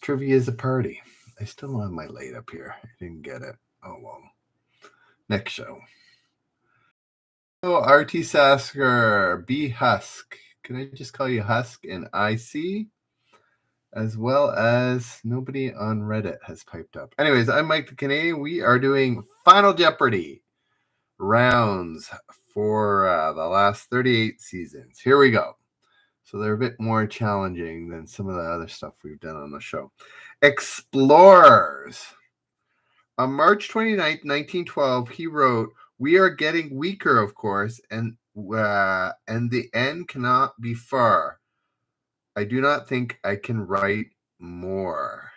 Trivia is a party. I still don't have my light up here. I didn't get it. Oh, well. Next show. Oh, RT Sasker, B Husk. Can I just call you Husk and IC? As well as nobody on Reddit has piped up. Anyways, I'm Mike the Canadian. We are doing Final Jeopardy rounds for the last 38 seasons. Here we go. So they're a bit more challenging than some of the other stuff we've done on the show. Explorers. On March 29th, 1912, he wrote, "We are getting weaker, of course, and the end cannot be far. I do not think I can write more."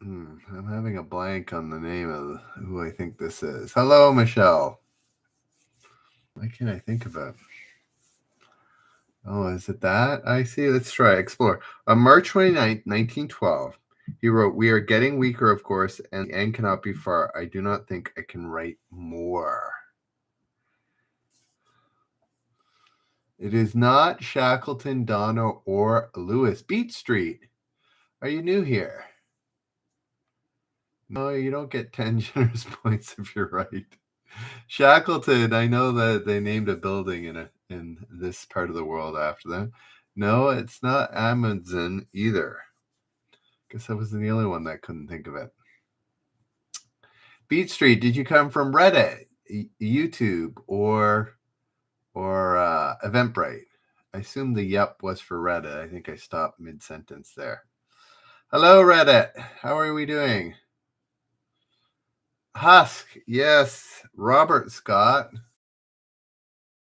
I'm having a blank on the name of who I think this is. Hello, Michelle. Why can't I think of it? Oh, is it that? I see. Let's try. Explore. On March 29th, 1912, he wrote, "We are getting weaker, of course, and the end cannot be far. I do not think I can write more." It is not Shackleton, Donna, or Lewis. Beat Street. Are you new here? No, you don't get 10 generous points if you're right. Shackleton, I know that they named a building in this part of the world after them. No, it's not Amundsen either. Guess I was the only one that couldn't think of it. Beat Street, did you come from Reddit, YouTube, or Eventbrite? I assume the yep was for Reddit. I think I stopped mid-sentence there. Hello, Reddit. How are we doing? Husk, yes. Robert Scott.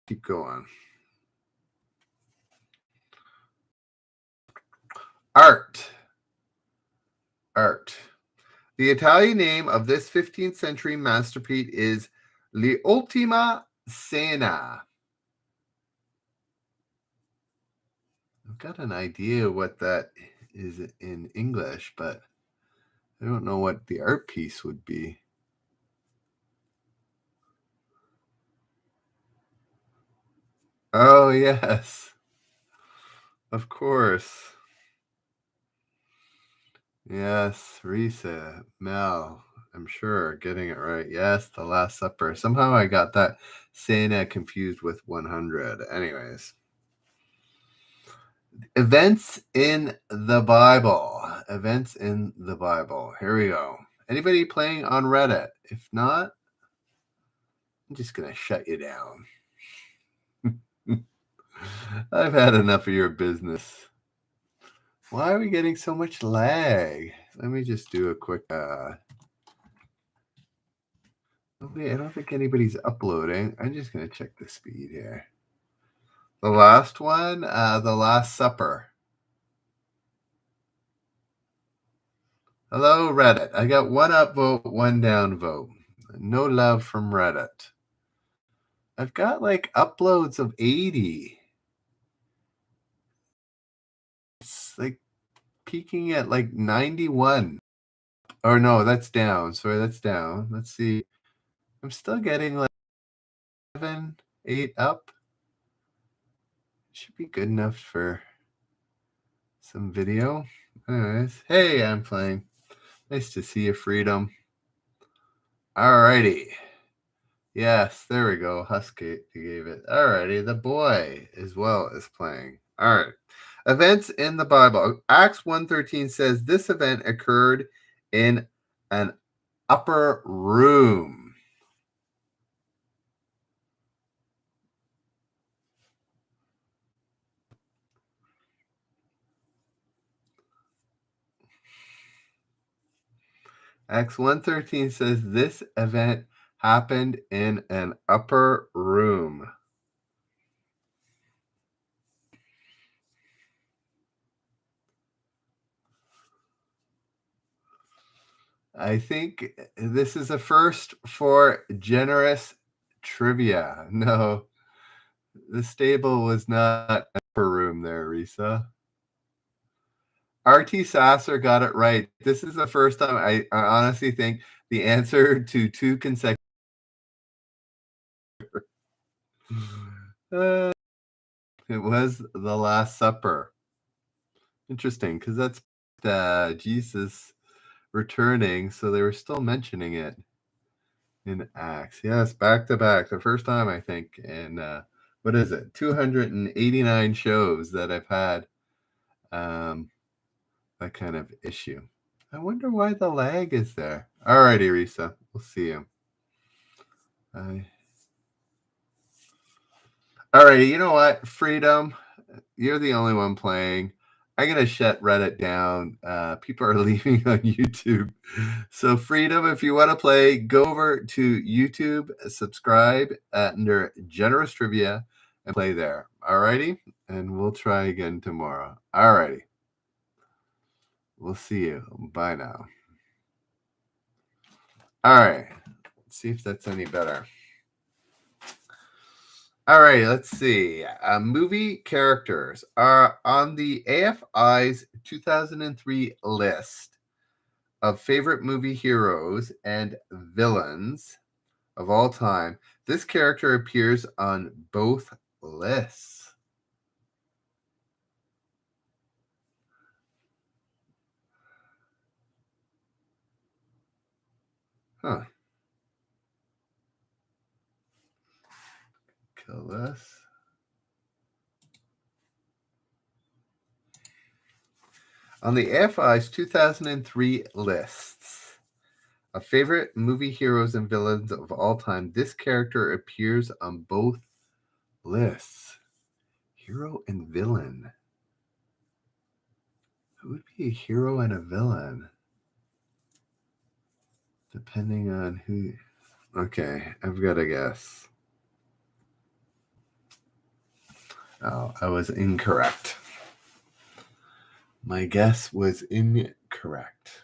Keep going. Art. The Italian name of this 15th century masterpiece is L'Ultima Cena. I've got an idea what that is in English, but I don't know what the art piece would be. Oh, yes. Of course. Yes, Risa, Mel, I'm sure getting it right. Yes, The Last Supper. Somehow I got that Cena confused with 100. Anyways. Events in the Bible. Events in the Bible. Here we go. Anybody playing on Reddit? If not, I'm just going to shut you down. I've had enough of your business. Why are we getting so much lag? Let me just do a quick... I don't think anybody's uploading. I'm just going to check the speed here. The last one, The Last Supper. Hello, Reddit. I got one upvote, one downvote. No love from Reddit. I've got like uploads of 80. It's like peaking at like 91. Or no, that's down. Sorry, that's down. Let's see. I'm still getting like 7, 8 up. Should be good enough for some video. Anyways, hey, I'm playing. Nice to see you, Freedom. Alrighty. Yes, there we go. Husky gave it. Alrighty. The boy as well is playing. All right. Events in the Bible. Acts 1:13 says this event occurred in an upper room. Acts 1:13 says this event happened in an upper room. I think this is a first for generous trivia. No, the stable was not an upper room there, Risa. RT Sasser got it right. This is the first time I honestly think the answer to 2 consecutive. It was The Last Supper. Interesting, because that's Jesus returning, so they were still mentioning it in Acts. Yes, back to back. The first time, I think, in what is it? 289 shows that I've had that kind of issue. I wonder why the lag is there. Alrighty, Risa. We'll see you. Alrighty, you know what? Freedom, you're the only one playing. I'm going to shut Reddit down. People are leaving on YouTube. So, Freedom, if you want to play, go over to YouTube, subscribe under Generous Trivia, and play there. Alrighty? And we'll try again tomorrow. Alrighty. We'll see you. Bye now. All right. Let's see if that's any better. All right, let's see. Movie characters are on the AFI's 2003 list of favorite movie heroes and villains of all time. This character appears on both lists. Huh. Kill this. On the AFI's 2003 lists of favorite movie heroes and villains of all time, this character appears on both lists. Hero and villain. Who would be a hero and a villain? Depending on who. Okay, I've got a guess. Oh, I was incorrect. My guess was incorrect.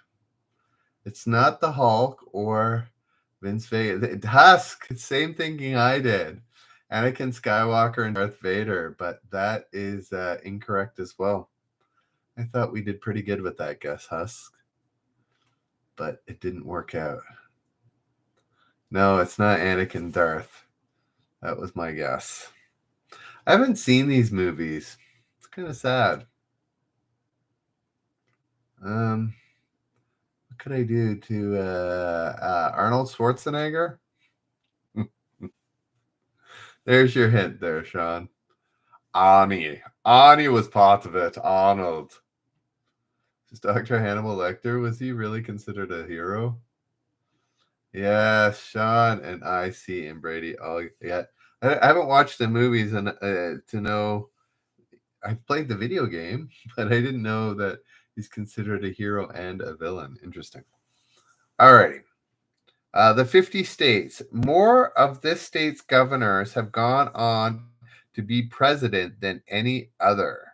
It's not the Hulk or Vince Vega. Husk, same thinking I did. Anakin Skywalker and Darth Vader, but that is incorrect as well. I thought we did pretty good with that guess, Husk, but it didn't work out. No, it's not Anakin Darth. That was my guess. I haven't seen these movies. It's kind of sad. What could I do to Arnold Schwarzenegger? There's your hint there, Sean. Ani. Ani was part of it. Arnold. Just Dr. Hannibal Lecter, was he really considered a hero? Yes, Sean and IC and Brady. Oh, yeah. I haven't watched the movies and to know. I've played the video game, but I didn't know that he's considered a hero and a villain. Interesting. Alrighty. The 50 states. More of this state's governors have gone on to be president than any other.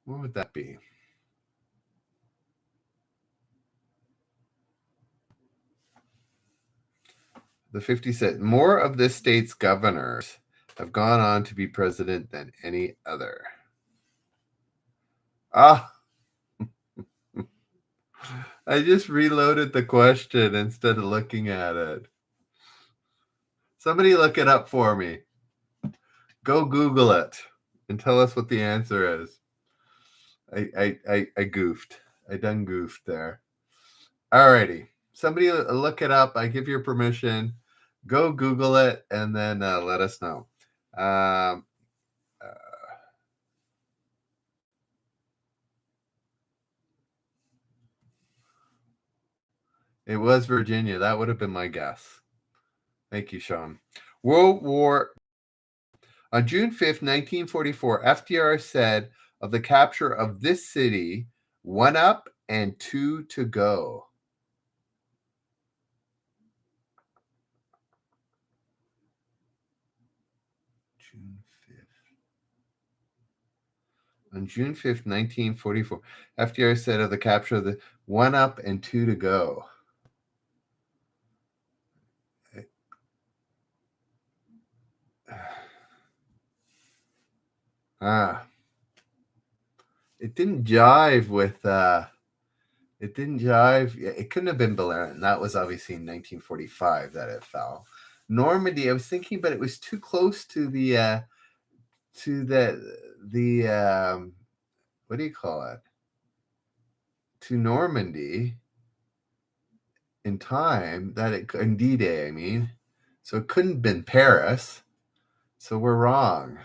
What would that be? The 50 said more of this state's governors have gone on to be president than any other. Ah, I just reloaded the question instead of looking at it. Somebody look it up for me. Go Google it and tell us what the answer is. I goofed. I done goofed there. Alrighty. Somebody look it up. I give your permission. Go Google it and then let us know. It was Virginia. That would have been my guess. Thank you, Sean. World War. On June 5th, 1944, FDR said of the capture of this city, 1 up and 2 to go. June 5th. On June 5th, 1944, FDR said of the capture of the 1 up and 2 to go. It didn't jive with It didn't jive. It couldn't have been Berlin. That was obviously in 1945 that it fell. Normandy, I was thinking, but it was too close to the what do you call it? To Normandy in time that it in D-Day, I mean. So it couldn't have been Paris. So we're wrong.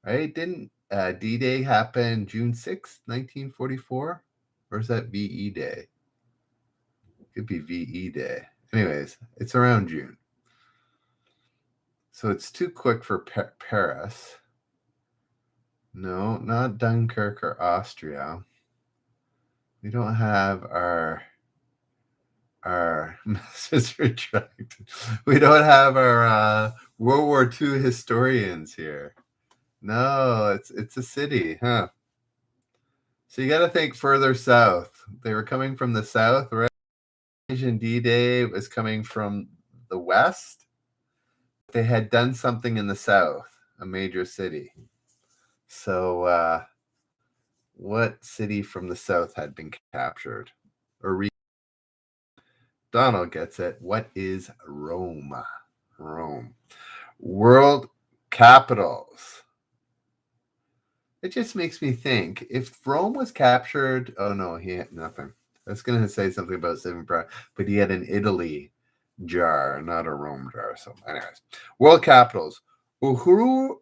Right? Didn't D-Day happen June 6th, 1944? Or is that VE Day? It could be VE Day. Anyways, it's around June. So it's too quick for Paris. No, not Dunkirk or Austria. We don't have our message retracted. We don't have our World War II historians here. No, it's a city, huh? So you got to think further south. They were coming from the south, right? Asian D-Day was coming from the west. They had done something in the south, a major city. So what city from the south had been captured? Or Donald gets it. What is Rome? Rome. World capitals. It just makes me think, if Rome was captured, oh no, he had nothing. I was going to say something about saving pride, but he had an Italy jar, not a Rome jar. So anyways, world capitals. Uhuru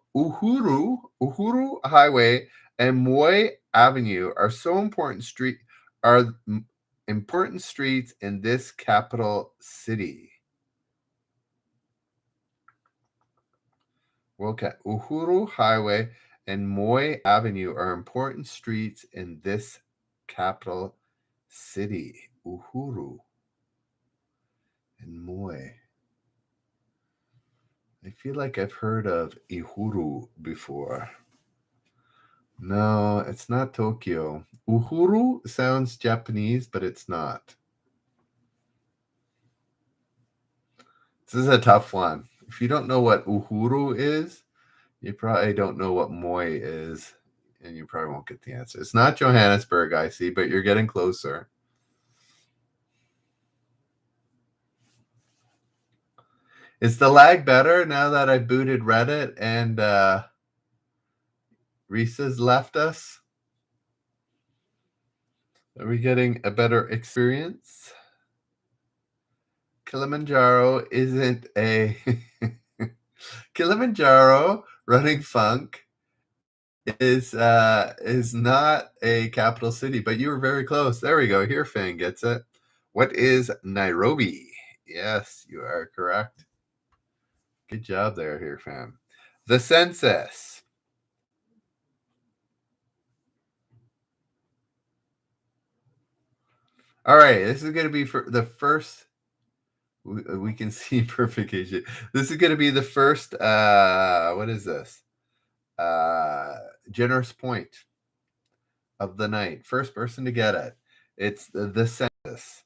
Highway and Moy Avenue are important streets in this capital city. Uhuru Highway and Moy Avenue are important streets in this capital city. Uhuru and Moy. I feel like I've heard of Uhuru before. No, it's not Tokyo. Uhuru sounds Japanese, but it's not. This is a tough one. If you don't know what Uhuru is, you probably don't know what Moy is, and you probably won't get the answer. It's not Johannesburg, I see, but you're getting closer. Is the lag better now that I booted Reddit and Risa's left us? Are we getting a better experience? Kilimanjaro isn't a Kilimanjaro running funk is not a capital city, but you were very close. There we go. Here Fang gets it. What is Nairobi? Yes, you are correct. Good job there, here fam. The census. All right, this is going to be for the first. We can see perfect Asian. This is going to be the first. What is this? Generous point of the night. First person to get it. It's the census.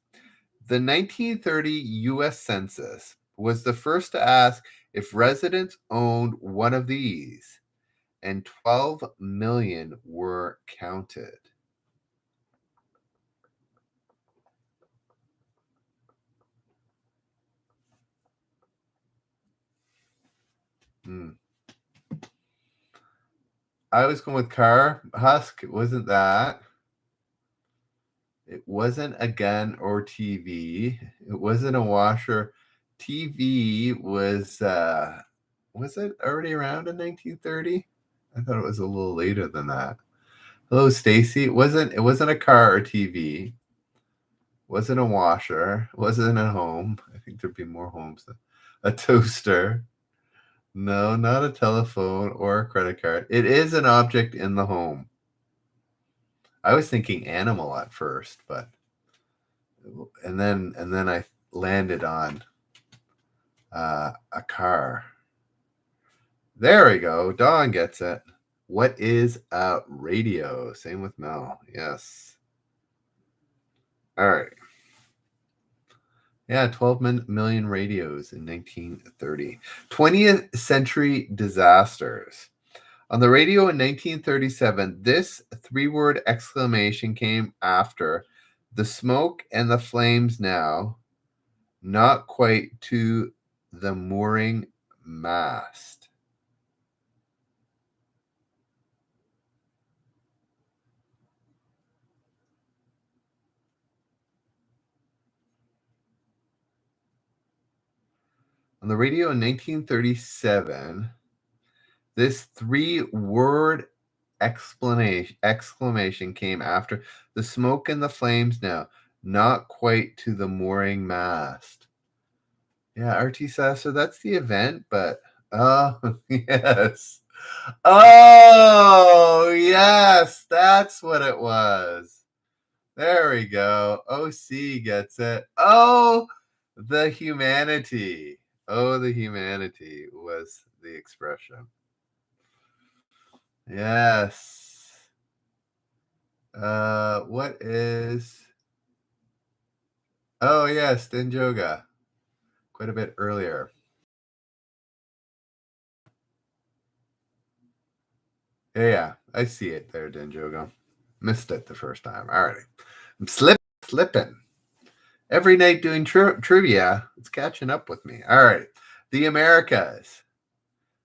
The 1930 U.S. Census was the first to ask if residents owned one of these, and 12 million were counted. I was going with car. Husk, it wasn't that. It wasn't a gun or TV. It wasn't a washer. TV was it already around in 1930? I thought it was a little later than that. Hello, Stacy. It wasn't a car or TV. Wasn't a washer. Wasn't a home. I think there'd be more homes than a toaster. No, not a telephone or a credit card. It is an object in the home. I was thinking animal at first, but and then I landed on a car. There we go. Dawn gets it. What is a radio? Same with Mel. Yes. All right. Yeah, 12 million radios in 1930. 20th century disasters. On the radio in 1937, this three-word exclamation came after the smoke and the flames now, not quite to the mooring mast. On the radio in 1937, this three-word exclamation came after the smoke and the flames now, not quite to the mooring mast. Yeah, RT Sasser, that's the event, but yes. Oh, yes, that's what it was. There we go. OC gets it. Oh, the humanity. Oh, the humanity was the expression. Yes. What is... Oh, yes, Denjoga. Quite a bit earlier. Yeah, I see it there, Denjoga. Missed it the first time. Alrighty. I'm slipping. Every night doing trivia. It's catching up with me. All right. The Americas.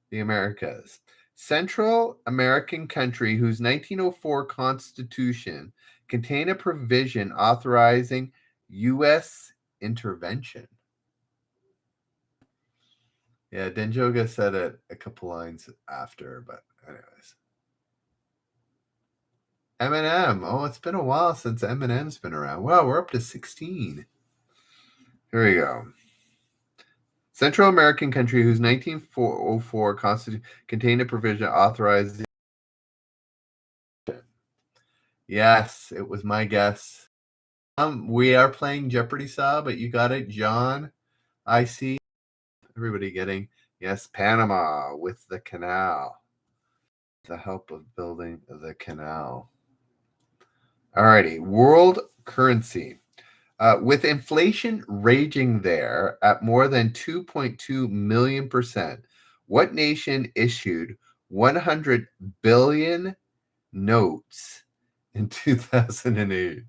The Americas. Central American country whose 1904 Constitution contained a provision authorizing U.S. intervention. Yeah, Denjoga said it a couple lines after, but anyways. Eminem. Oh, it's been a while since Eminem's been around. Wow, we're up to 16. Here we go. Central American country whose 1904 Constitution contained a provision authorizing. Yes, it was my guess. We are playing Jeopardy, Saw, but you got it, John. I see everybody getting yes, Panama with the canal. The help of building the canal. Alrighty, world currency. With inflation raging there at more than 2.2 million %, what nation issued 100 billion notes in 2008?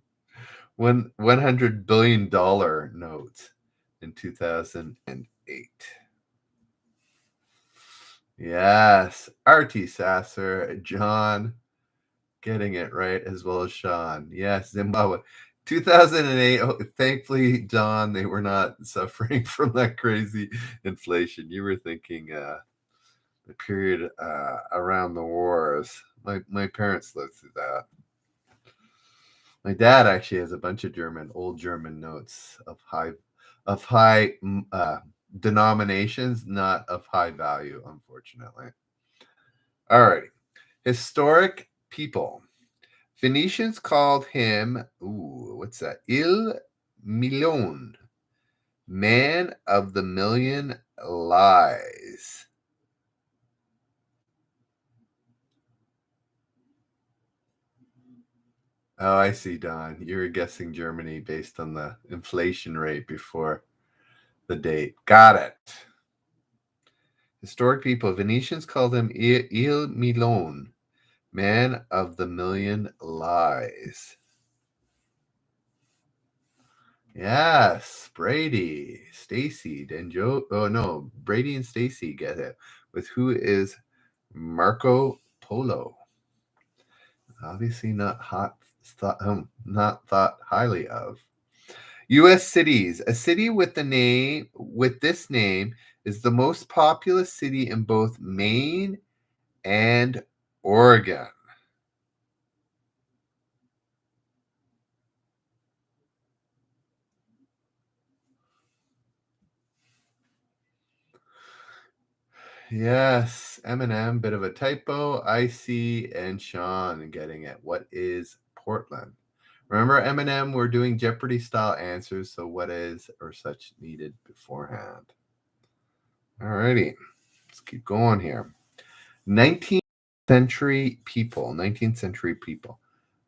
$100 billion notes in 2008. Yes, RT Sasser, John getting it right, as well as Sean. Yes, Zimbabwe. 2008, thankfully, John, they were not suffering from that crazy inflation. You were thinking the period around the wars. My parents lived through that. My dad actually has a bunch of old German notes of high denominations, not of high value, unfortunately. All right. Historic people. Phoenicians called him, what's that? Il Million, man of the million lies. Oh, I see, Don. You were guessing Germany based on the inflation rate before the date. Got it. Historic people. Venetians called him Il Million, man of the million lies. Yes, Brady, Stacy, and Joe. Oh no, Brady and Stacy get it with who is Marco Polo. Obviously not not thought highly of. U.S. cities. A city with this name is the most populous city in both Maine and Oregon. Yes, Eminem, bit of a typo. IC and Sean getting it. What is Portland? Remember, Eminem, we're doing Jeopardy style answers, so what is or such needed beforehand. Alrighty, let's keep going here. 19th century people.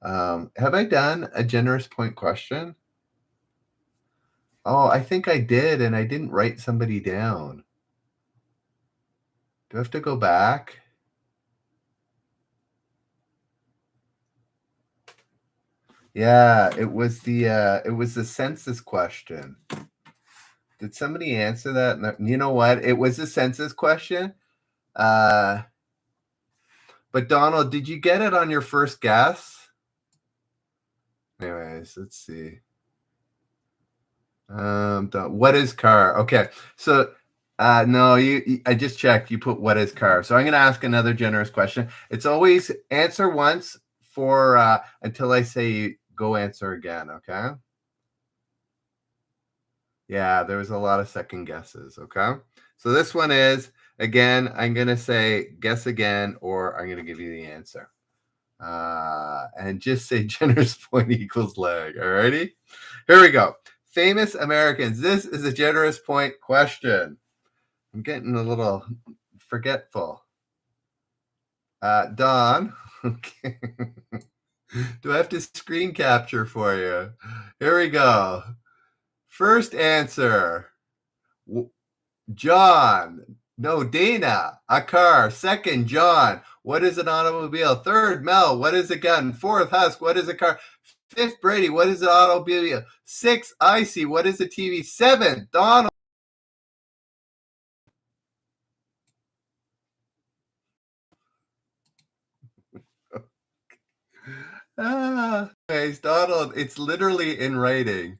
Have I done a generous point question? Oh, I think I did, and I didn't write somebody down. Do I have to go back? Yeah, it was the census question. Did somebody answer that? No, you know what? It was a census question. But Donald, did you get it on your first guess? Anyways, let's see. What is car? Okay, so no, I just checked. You put what is car. So I'm going to ask another generous question. It's always answer once for until I say go answer again. Okay. Yeah, there was a lot of second guesses. Okay. So this one is again. I'm going to say guess again, or I'm going to give you the answer. And just say generous point equals leg. Alrighty. Here we go. Famous Americans. This is a generous point question. I'm getting a little forgetful. Don, okay. Do I have to screen capture for you? Here we go. First answer, John. No, Dana, a car. Second, John. What is an automobile? Third, Mel. What is a gun? Fourth, Husk. What is a car? Fifth, Brady. What is an automobile? Sixth, Icy. What is a TV? Seventh, Donald. Anyways, Donald, it's literally in writing.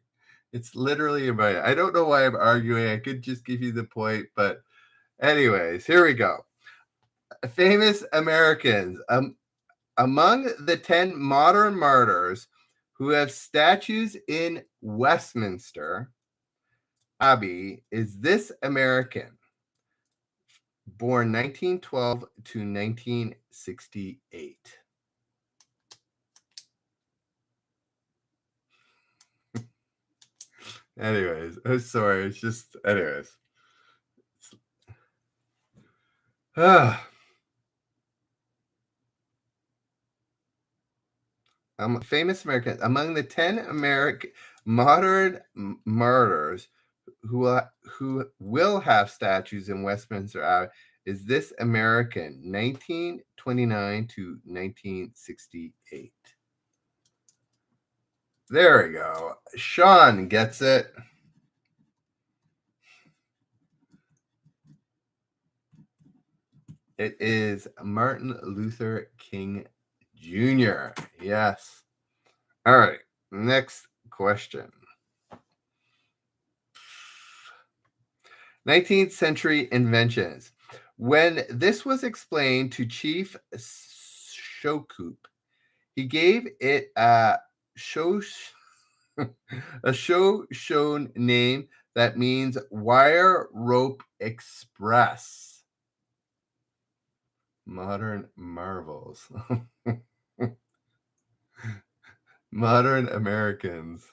It's literally in writing. I don't know why I'm arguing. I could just give you the point, but anyways, here we go. Famous Americans. Among the 10 modern martyrs who have statues in Westminster Abbey is this American, born 1912 to 1968. Anyways, I'm sorry. It's just, anyways. Famous American. Among the 10 modern martyrs who will have statues in Westminster Abbey is this American, 1929 to 1968. There we go. Sean gets it. It is Martin Luther King Jr. Yes. All right. Next question. 19th century inventions. When this was explained to Chief Shokup, he gave it a shown name that means wire rope express. Modern marvels. Modern Americans.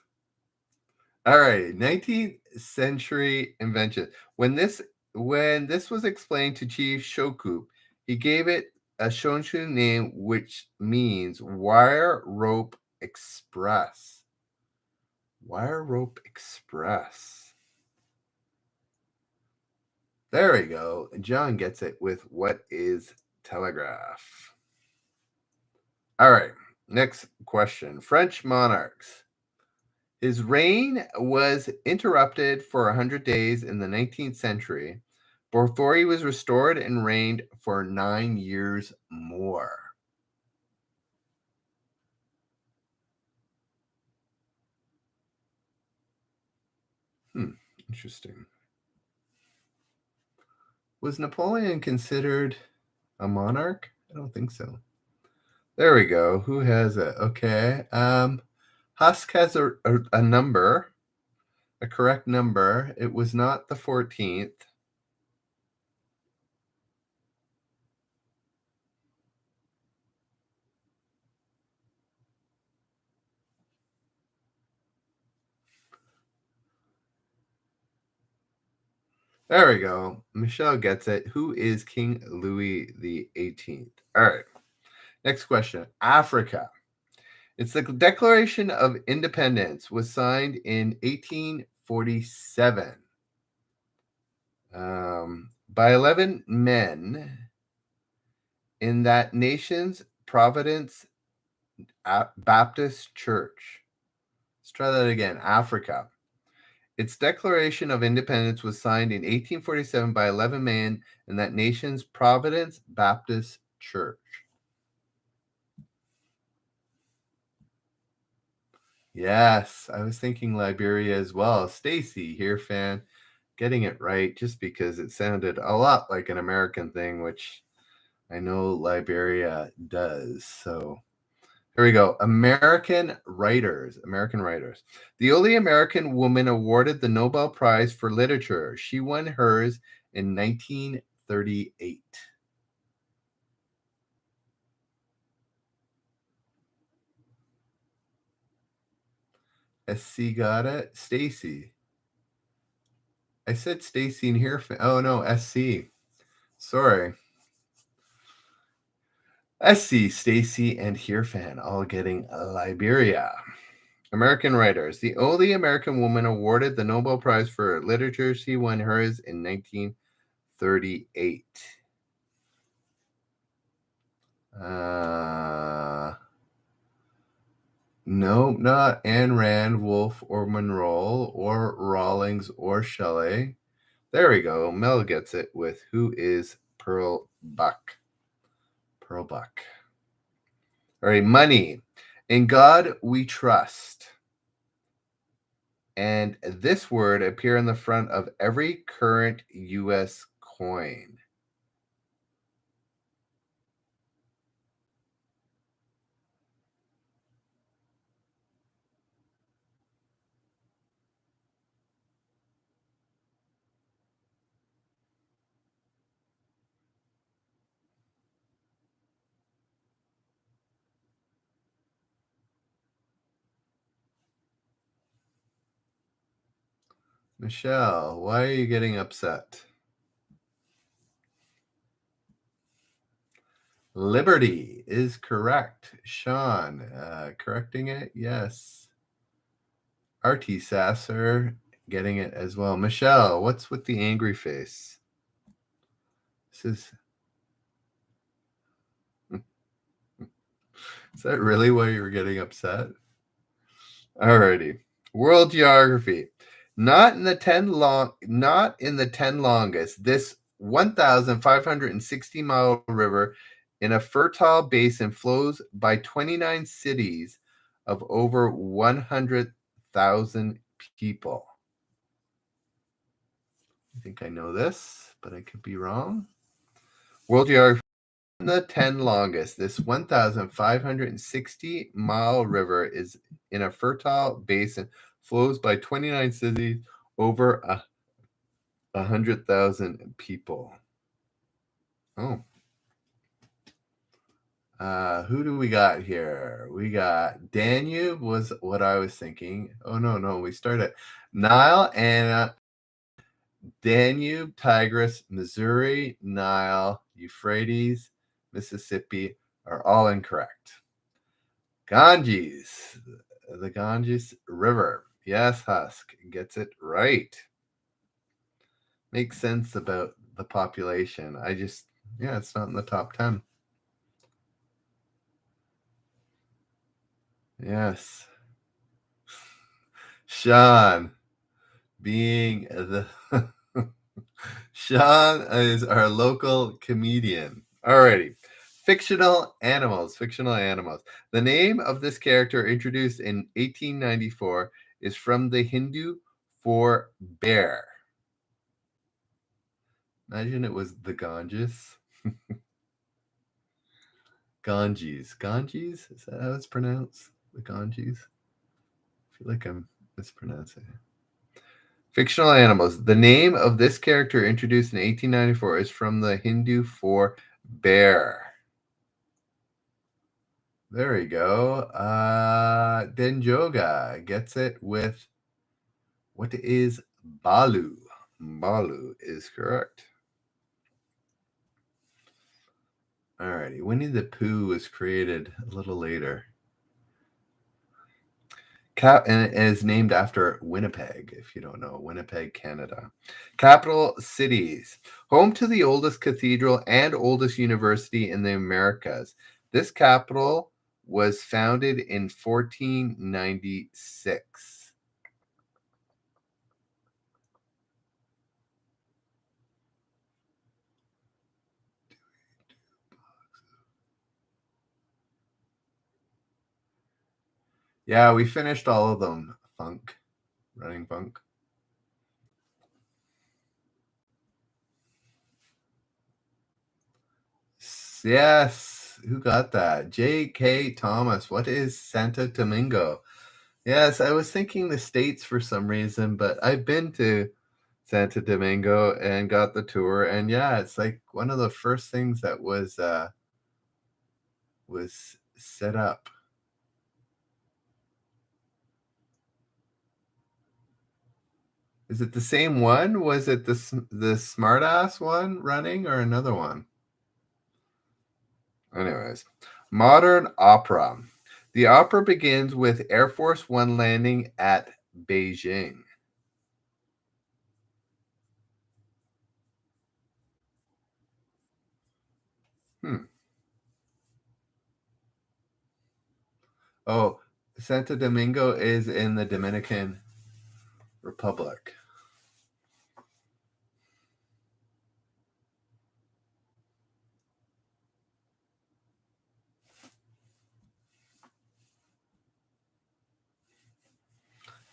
All right, 19th century invention. When this was explained to Chief Shokup, he gave it a Shonshu name, which means wire rope express. Wire rope express. There we go. John gets it with what is telegraph. All right, next question. French monarchs. His reign was interrupted for 100 days in the 19th century before he was restored and reigned for 9 years more. Interesting. Was Napoleon considered a monarch? I don't think so. There we go. Who has it? Okay. Husk has a number, a correct number. It was not the 14th. There we go. Michelle gets it. Who is King Louis the 18th? All right. Next question. Africa. It's the Declaration of Independence was signed in 1847 by 11 men in that nation's Providence, Baptist Church. Let's try that again. Africa. Its Declaration of Independence was signed in 1847 by 11 men in that nation's Providence Baptist Church. Yes, I was thinking Liberia as well. Stacy here, fan, getting it right just because it sounded a lot like an American thing, which I know Liberia does. So here we go. American writers. The only American woman awarded the Nobel Prize for Literature. She won hers in 1938. SC got it. Stacy. I said Stacy in here. Oh no, SC. Sorry. SC, Stacy, and here fan all getting Liberia. American writers. The only American woman awarded the Nobel Prize for Literature. She won hers in 1938. No, not Ayn Rand, Wolfe, or Monroe, or Rawlings, or Shelley. There we go. Mel gets it with Who is Pearl Buck? Pearl Buck. All right, money. In God we trust. And this word appear in the front of every current U.S. coin. Michelle, why are you getting upset? Liberty is correct. Sean, correcting it? Yes. Artie Sasser getting it as well. Michelle, what's with the angry face? Is that really why you were getting upset? Alrighty. World geography. Not in the 10 longest. This 1,560 mile river in a fertile basin flows by 29 cities of over 100,000 people. I think I know this, but I could be wrong. World geography. The 10 longest. This 1,560 mile river is in a fertile basin, flows by 29 cities, over 100,000 people. Oh. Who do we got here? We got Danube was what I was thinking. Oh, no. We start at Nile and Danube, Tigris, Missouri, Nile, Euphrates, Mississippi are all incorrect. Ganges, the Ganges River. Yes, Husk gets it right. Makes sense about the population. It's not in the top 10. Yes. Sean being the Sean is our local comedian. Alrighty. Fictional animals. The name of this character introduced in 1894 is from the Hindu for bear. Imagine it was the Ganges. Ganges. Is that how it's pronounced? The Ganges? I feel like I'm mispronouncing it. Fictional animals. The name of this character introduced in 1894 is from the Hindu for bear. There we go. Denjoga gets it with what is Balu? Balu is correct. Alrighty. Winnie the Pooh was created a little later. And is named after Winnipeg, if you don't know, Winnipeg, Canada. Capital cities. Home to the oldest cathedral and oldest university in the Americas. This capital was founded in 1496? Yeah, we finished all of them. Running funk. Yes, who got that? J.K. Thomas. What is Santo Domingo? Yes, I was thinking the States for some reason, but I've been to Santo Domingo and got the tour, and yeah, it's like one of the first things that was set up. Is it the same one? Was it the smartass one running or another one? Anyways, modern opera. The opera begins with Air Force One landing at Beijing. Oh, Santo Domingo is in the Dominican Republic.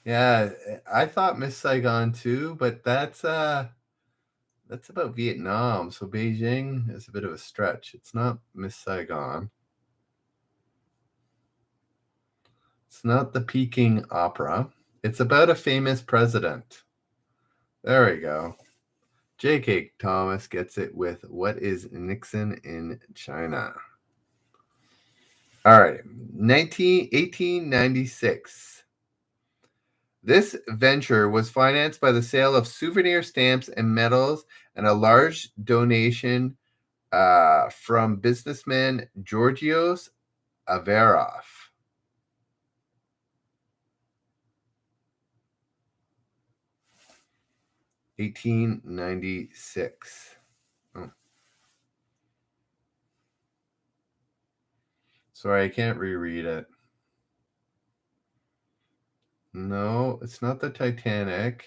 Yeah, I thought Miss Saigon too, but that's about Vietnam. So Beijing is a bit of a stretch. It's not Miss Saigon. It's not the Peking Opera. It's about a famous president. There we go. J.K. Thomas gets it with What is Nixon in China? All right, 1896. This venture was financed by the sale of souvenir stamps and medals and a large donation from businessman Georgios Averoff. 1896. Oh. Sorry, I can't reread it. No, it's not the Titanic.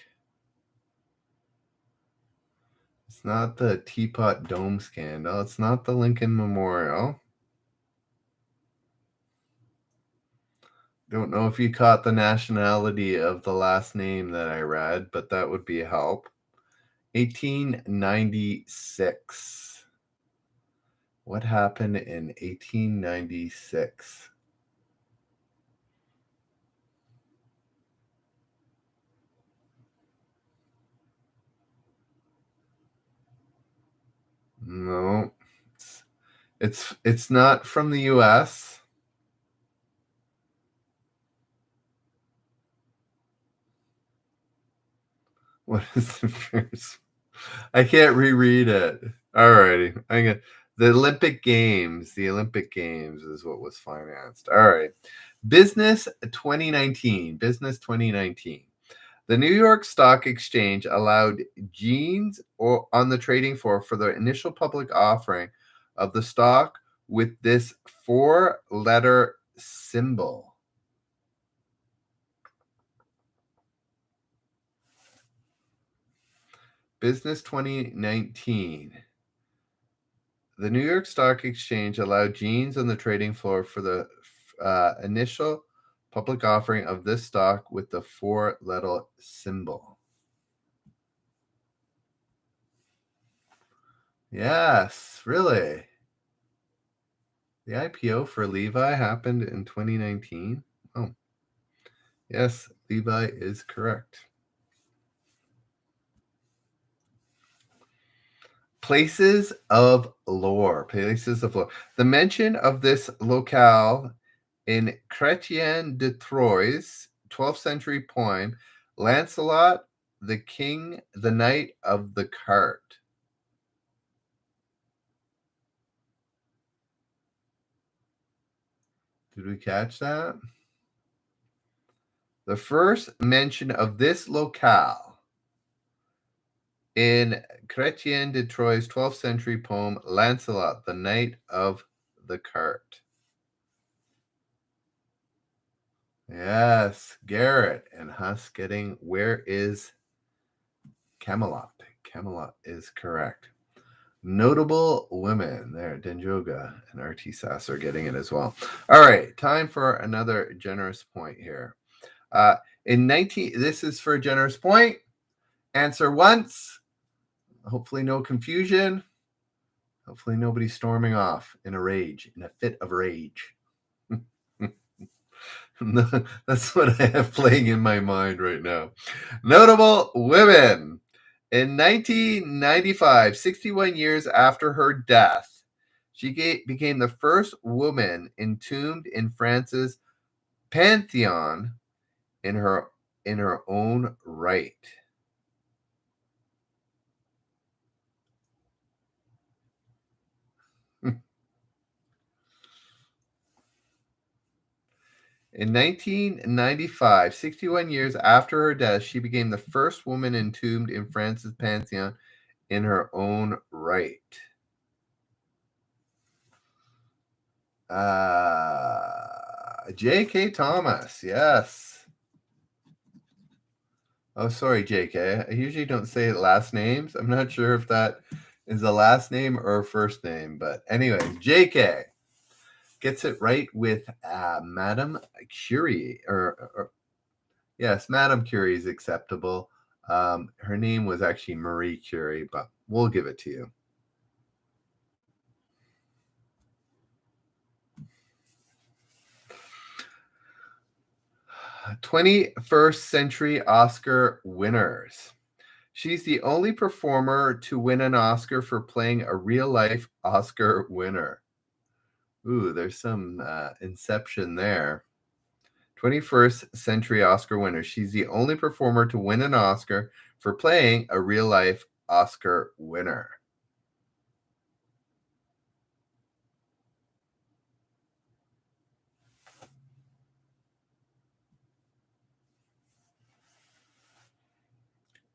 It's not the Teapot Dome scandal. It's not the Lincoln Memorial. Don't know if you caught the nationality of the last name that I read, but that would be a help. 1896. What happened in 1896? No. It's not from the US. What is the first? I can't reread it. Alrighty. The Olympic Games. The Olympic Games is what was financed. All right. Business 2019. Business 2019. The New York Stock Exchange allowed jeans on the trading floor for the initial public offering of the stock with this 4-letter symbol. Business 2019. The New York Stock Exchange allowed jeans on the trading floor for the initial public offering of this stock with the 4-letter symbol. Yes, really. The IPO for Levi happened in 2019. Oh, yes, Levi is correct. Places of lore. Places of lore. The mention of this locale in Chrétien de Troyes' 12th century poem, Lancelot, the King, the Knight of the Cart. Did we catch that? The first mention of this locale in Chrétien de Troyes' 12th century poem, Lancelot, the Knight of the Cart. Yes, Garrett and Husk getting Where is Camelot? Camelot is correct. Notable women there, Denjoga and RT Sass are getting it as well. All right, time for another generous point here. In 19, this is for a generous point. Answer once. Hopefully, no confusion. Hopefully, nobody storming off in a rage, in a fit of rage. That's what I have playing in my mind right now. Notable women. In 1995, 61 years after her death, she became the first woman entombed in France's Pantheon in her own right. In 1995, 61 years after her death, she became the first woman entombed in France's Pantheon in her own right. J.K. Thomas, yes. Oh, sorry, J.K. I usually don't say last names. I'm not sure if that is a last name or a first name, but anyway, J.K. gets it right with Madame Curie, or yes, Madame Curie is acceptable. Her name was actually Marie Curie, but we'll give it to you. 21st century Oscar winners. She's the only performer to win an Oscar for playing a real life Oscar winner. Ooh, there's some inception there. 21st century Oscar winner. She's the only performer to win an Oscar for playing a real life Oscar winner.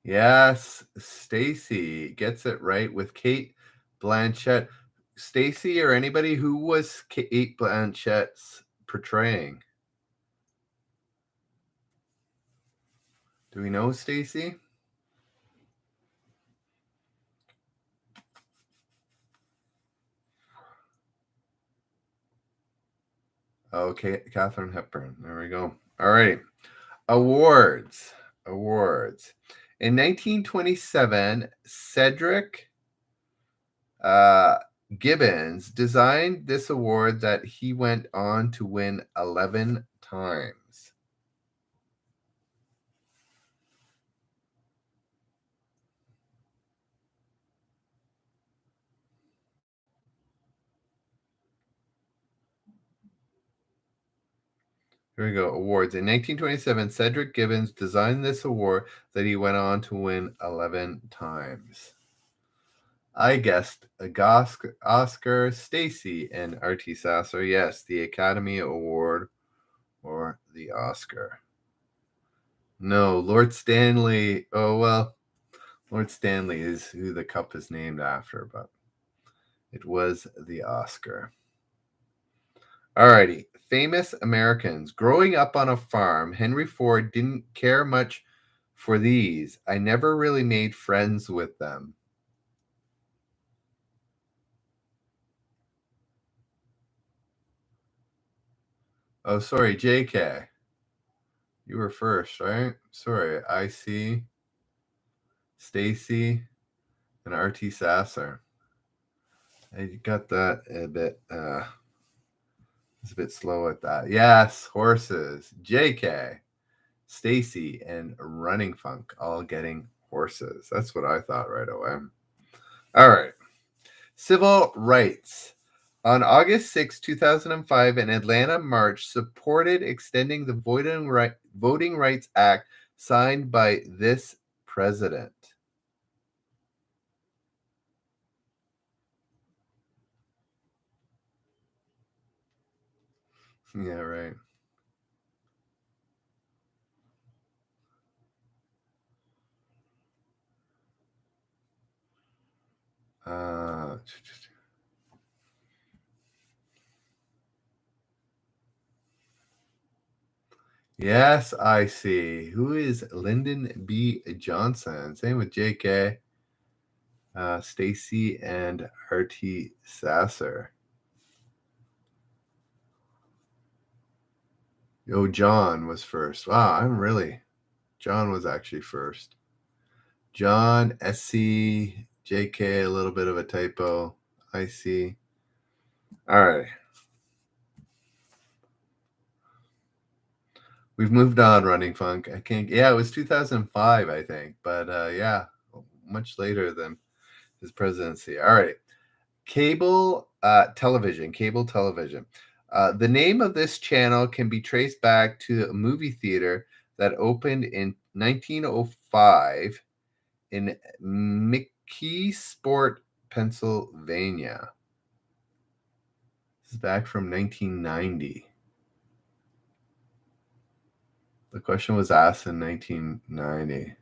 Yes, Stacy gets it right with Kate Blanchett. Stacy or anybody who was Kate Blanchett's portraying? Do we know Stacy? Okay, Katharine Hepburn. There we go. All right. Awards. In 1927, Cedric Gibbons designed this award that he went on to win 11 times. Here we go. Awards. In 1927, Cedric Gibbons designed this award that he went on to win 11 times. I guessed Oscar, Stacy, and RT Sasser. Yes, the Academy Award or the Oscar. No, Lord Stanley. Oh, well, Lord Stanley is who the cup is named after, but it was the Oscar. Alrighty. Famous Americans. Growing up on a farm, Henry Ford didn't care much for these. I never really made friends with them. Oh, sorry, JK. You were first, right? Sorry, IC, Stacy, and RT Sasser. I got that a bit. It's a bit slow at that. Yes, horses. JK, Stacy, and Running Funk all getting horses. That's what I thought right away. All right. Civil rights. On August 6, 2005, an Atlanta march supported extending the Voting Rights Act signed by this president. Yeah, right. Uh, Yes, I see. Who is Lyndon B Johnson? Same with JK, Stacy, and RT Sasser. Oh, John was first. Wow, John was actually first. John, SC, JK, a little bit of a typo. I see. All right. We've moved on, Running Funk. I can't. Yeah, it was 2005, I think. But yeah, much later than his presidency. All right. Cable television. The name of this channel can be traced back to a movie theater that opened in 1905 in McKeesport, Pennsylvania. This is back from 1990. The question was asked in 1990.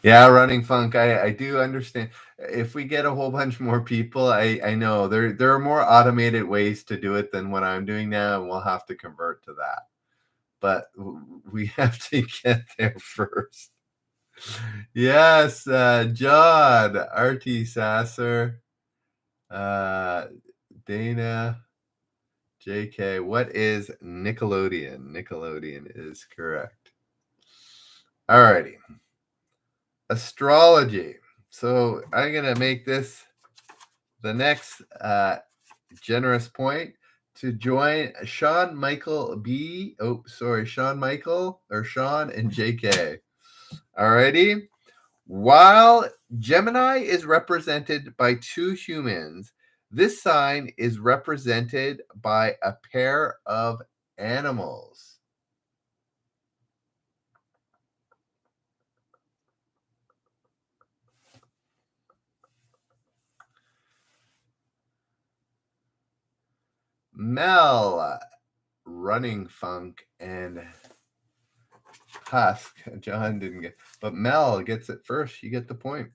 Yeah, Running Funk. I do understand. If we get a whole bunch more people, I know there are more automated ways to do it than what I'm doing now, and we'll have to convert to that. But we have to get there first. Yes, John, RT Sasser, Dana, JK. What is Nickelodeon? Nickelodeon is correct. Alrighty. Astrology. So I'm going to make this the next generous point to join Sean Michael B. Oh, sorry, Sean Michael or Sean and JK. Alrighty. While Gemini is represented by two humans, this sign is represented by a pair of animals. Mel, Running Funk, and Husk. John didn't get, but Mel gets it first. You get the point.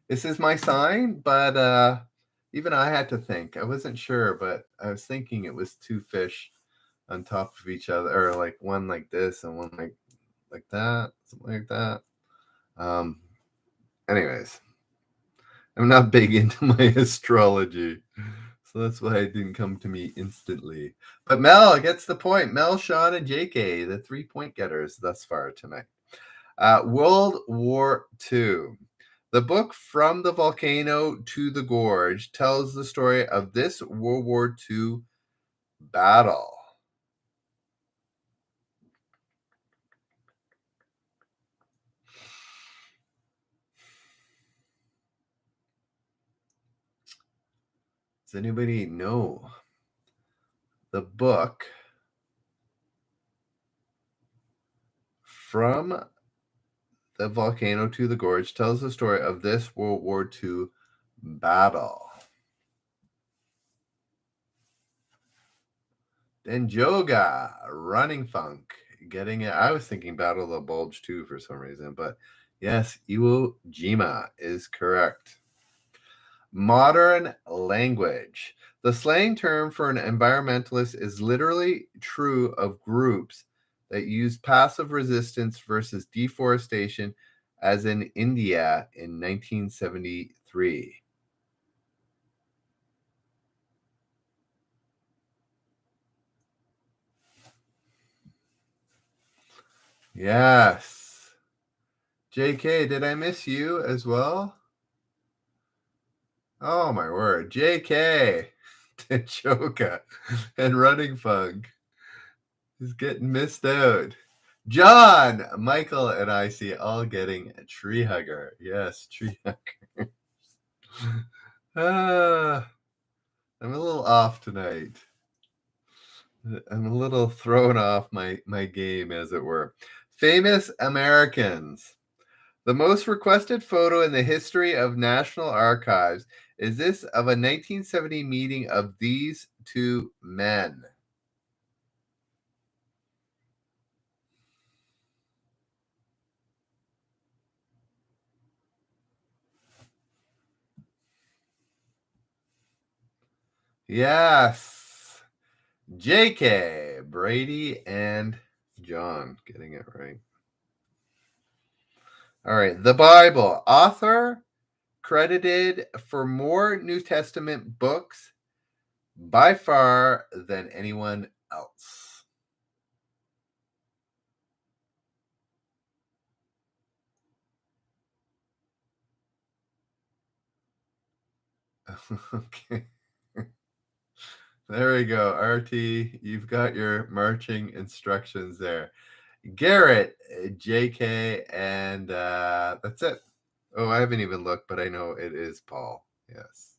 This is my sign, but even I had to think. I wasn't sure, but I was thinking it was two fish on top of each other, or like one like this and one like that, something like that. Anyways, I'm not big into my astrology, so that's why it didn't come to me instantly. But Mel gets the point. Mel, Sean, and JK, the 3-point getters thus far tonight. World War II. The book From the Volcano to the Gorge tells the story of this World War II battle. Does anybody know? The book From the Volcano to the Gorge tells the story of this World War II battle. Then Joga, Running Funk, getting it. I was thinking Battle of the Bulge too for some reason, but yes, Iwo Jima is correct. Modern language. The slang term for an environmentalist is literally true of groups that use passive resistance versus deforestation, as in India in 1973. Yes. JK, did I miss you as well? Oh my word. JK, Tachoka, and Running Funk is getting missed out. John, Michael, and I see all getting a tree hugger. Yes, tree hugger. I'm a little off tonight. I'm a little thrown off my game, as it were. Famous Americans. The most requested photo in the history of National Archives is this of a 1970 meeting of these two men. Yes. JK, Brady and John. Getting it right. All right. The Bible. Author credited for more New Testament books by far than anyone else. Okay. There we go. RT, you've got your marching instructions there. Garrett, JK, and that's it. Oh, I haven't even looked, but I know it is Paul. Yes.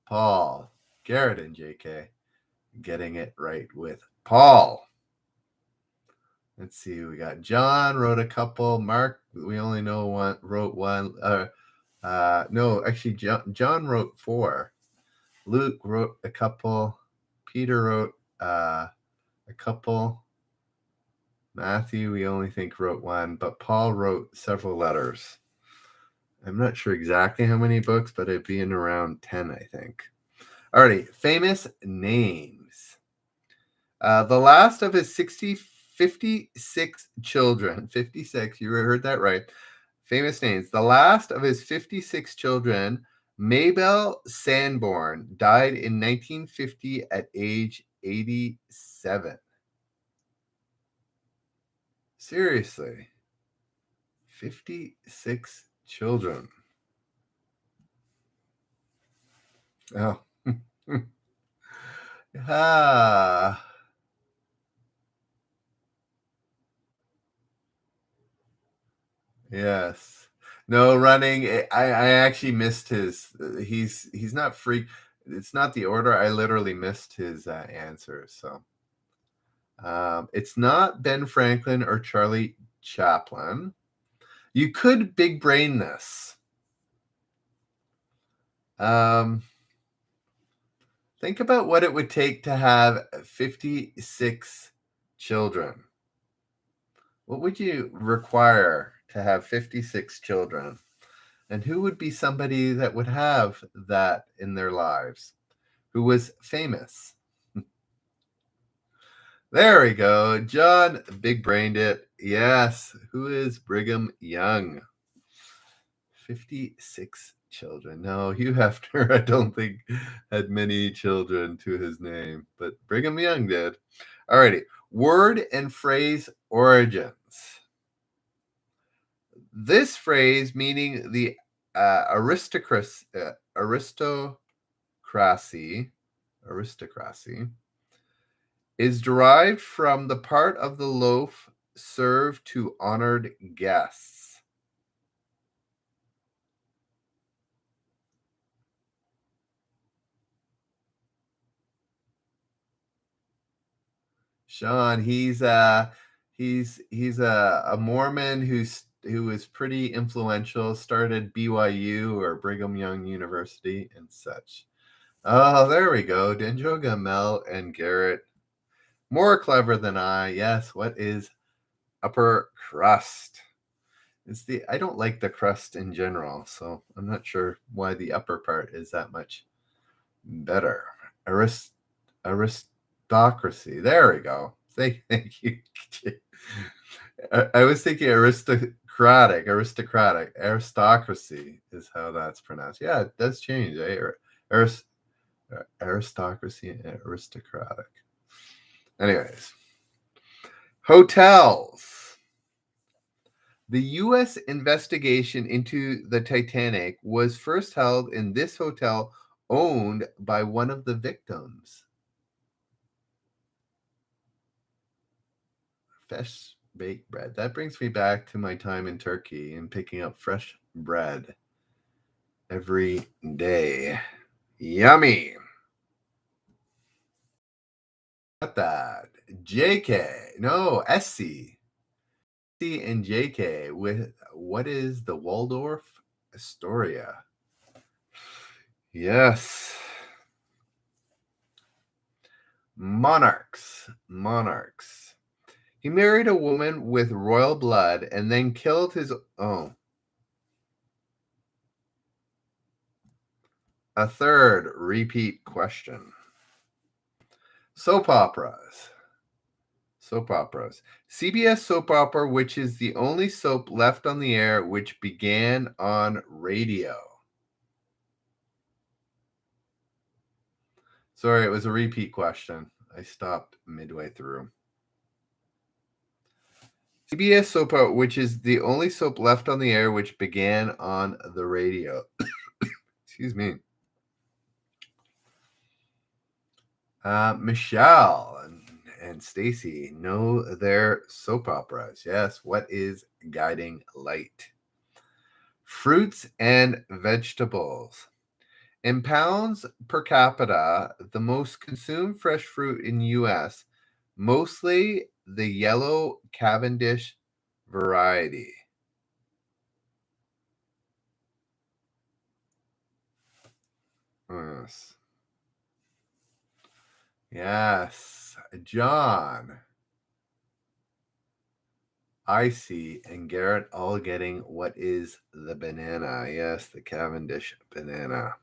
Paul, Garrett, and JK getting it right with Paul. Let's see. We got John wrote a couple. Mark, we only know one, wrote one. No, actually, John wrote 4. Luke wrote a couple. Peter wrote a couple. Matthew, we only think wrote 1, but Paul wrote several letters. I'm not sure exactly how many books, but it'd be in around 10, I think. Alrighty, famous names. The last of his 56 children, 56, you heard that right. Famous names. The last of his 56 children, Mabel Sanborn, died in 1950 at age 87. Seriously. 56 children. Oh. Ah. Yes. No running. I actually missed his. He's not free. It's not the order. I literally missed his answer. So it's not Ben Franklin or Charlie Chaplin. You could big brain this. Think about what it would take to have 56 children. What would you require to have 56 children? And who would be somebody that would have that in their lives? Who was famous? There we go. John big brained it. Yes. Who is Brigham Young? 56 children. No, Hugh Hefner, I don't think, had many children to his name, but Brigham Young did. Alrighty. Word and phrase origins. This phrase, meaning the aristocracy, is derived from the part of the loaf served to honored guests. Sean, he's a Mormon who is pretty influential, started BYU or Brigham Young University and such. Oh, there we go. Denjoga, Mel, and Garrett. More clever than I. Yes, what is upper crust? I don't like the crust in general, so I'm not sure why the upper part is that much better. Aristocracy. There we go. Thank you. I was thinking aristocracy is how that's pronounced. Yeah, it does change. Aristocracy and aristocratic. Anyways, hotels. The U.S. investigation into the Titanic was first held in this hotel owned by one of the victims. Fresh baked bread. That brings me back to my time in Turkey and picking up fresh bread every day. Yummy. Got that. JK. No, SC. SC and JK with what is the Waldorf Astoria? Yes. Monarchs. He married a woman with royal blood and then killed his own. A third repeat question. Soap operas. Soap operas. CBS soap opera, which is the only soap left on the air which began on radio. Sorry, it was a repeat question. I stopped midway through. CBS soap opera, which is the only soap left on the air which began on the radio. Excuse me. Michelle and Stacy know their soap operas. Yes. What is Guiding Light? Fruits and vegetables. In pounds per capita, the most consumed fresh fruit in U.S., mostly the yellow Cavendish variety. Yes. Yes. John, Icy, and Garrett all getting what is the banana. Yes, the Cavendish banana.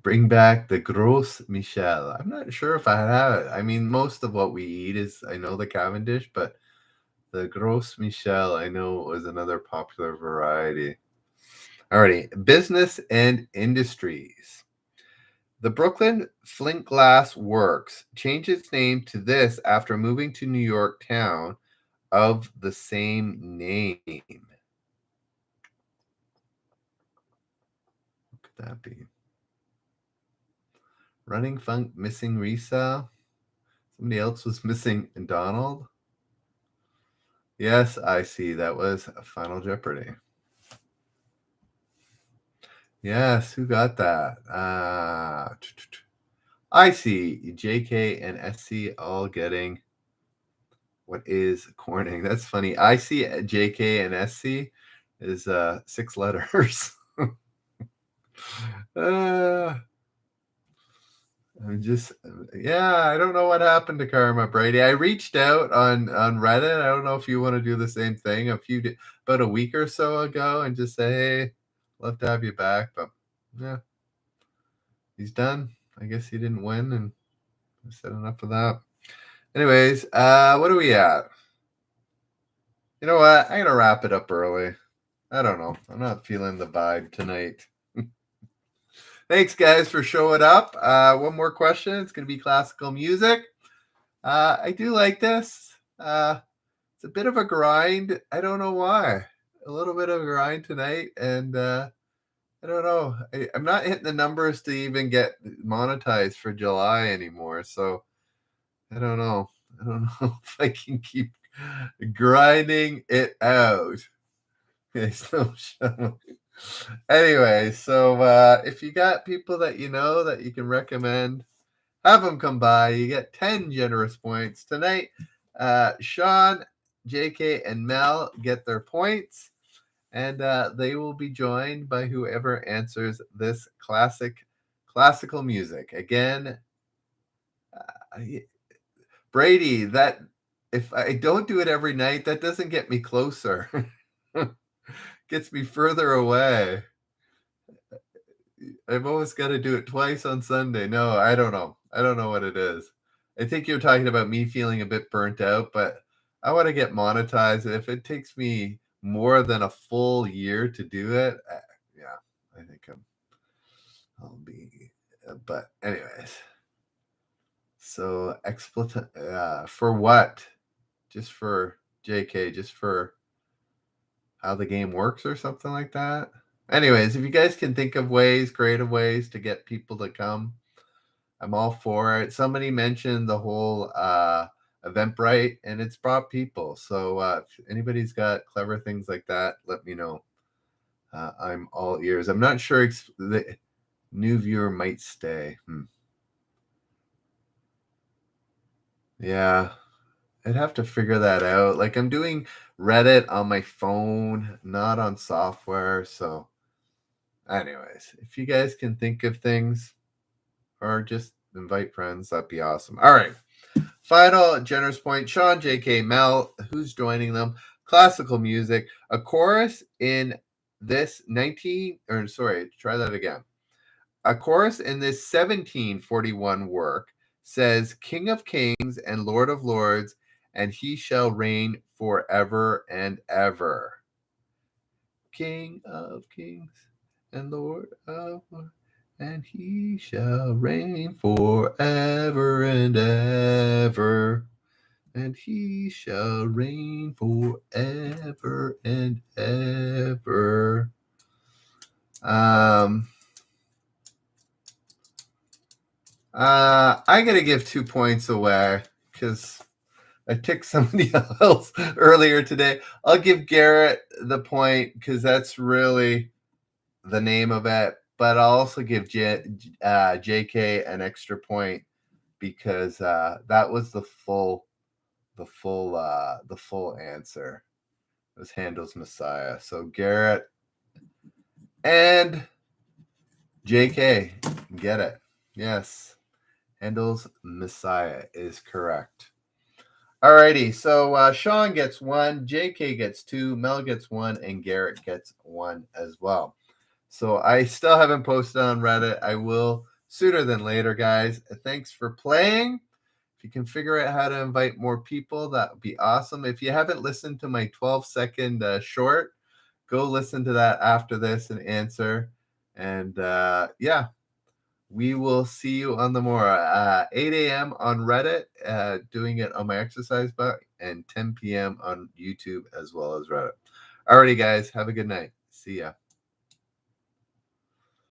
Bring back the Gros Michel. I'm not sure if I have it. I mean, most of what we eat is, I know the Cavendish, but the Gros Michel, I know, was another popular variety. Alrighty, business and industries. The Brooklyn Flint Glass Works changed its name to this after moving to New York town of the same name. What could that be? Running Funk missing Risa. Somebody else was missing Donald. Yes, I see. That was Final Jeopardy. Yes, who got that? I see. JK and SC all getting what is Corning. That's funny. I see JK and SC is 6 letters. I'm just, I don't know what happened to Karma Brady. I reached out on Reddit. I don't know if you want to do the same thing about a week or so ago and just say, hey, love to have you back. But yeah, he's done. I guess he didn't win, and I said enough of that. Anyways, what are we at? You know what? I'm gonna wrap it up early. I don't know. I'm not feeling the vibe tonight. Thanks, guys, for showing up. One more question. It's going to be classical music. I do like this. It's a bit of a grind. I don't know why. A little bit of a grind tonight. And I don't know. I'm not hitting the numbers to even get monetized for July anymore. So I don't know. I don't know if I can keep grinding it out. Okay, so anyway, so if you got people that you know that you can recommend, have them come by. You get 10 generous points tonight. Sean, JK, and Mel get their points, and they will be joined by whoever answers this classical music. Again, Brady, that if I don't do it every night, that doesn't get me closer. Gets me further away. I've always got to do it twice on Sunday. No, I don't know. I don't know what it is. I think you're talking about me feeling a bit burnt out, but I want to get monetized. If it takes me more than a full year to do it, I think I'll be. But anyways, so for what? Just for JK, just for how the game works or something like that. Anyways, if you guys can think of creative ways to get people to come, I'm all for it. Somebody mentioned the whole Eventbrite, and it's brought people. So if anybody's got clever things like that, let me know. I'm all ears. I'm not sure the new viewer might stay. Yeah, I'd have to figure that out. Like, I'm doing Reddit on my phone, not on software. So anyways, if you guys can think of things or just invite friends, that'd be awesome. All right. Final generous point. Sean, JK, Mel, who's joining them? Classical music. A chorus in this 19, or sorry, try that again. A chorus in this 1741 work says, King of kings and Lord of lords, and he shall reign forever and ever. King of kings and Lord of lords, and he shall reign forever and ever. And he shall reign forever and ever. I gotta give 2 points away because I picked somebody else earlier today. I'll give Garrett the point because that's really the name of it, but I'll also give JK an extra point because that was the full answer. It was Handel's Messiah. So Garrett and JK get it. Yes. Handel's Messiah is correct. Alrighty, so Sean gets 1, JK gets 2, Mel gets 1, and Garrett gets 1 as well. So I still haven't posted on Reddit. I will sooner than later, guys. Thanks for playing. If you can figure out how to invite more people, that would be awesome. If you haven't listened to my 12-second short, go listen to that after this and answer. And yeah. We will see you on the morrow. 8 a.m. on Reddit, doing it on my exercise bike, and 10 p.m. on YouTube as well as Reddit. Alrighty, guys. Have a good night. See ya.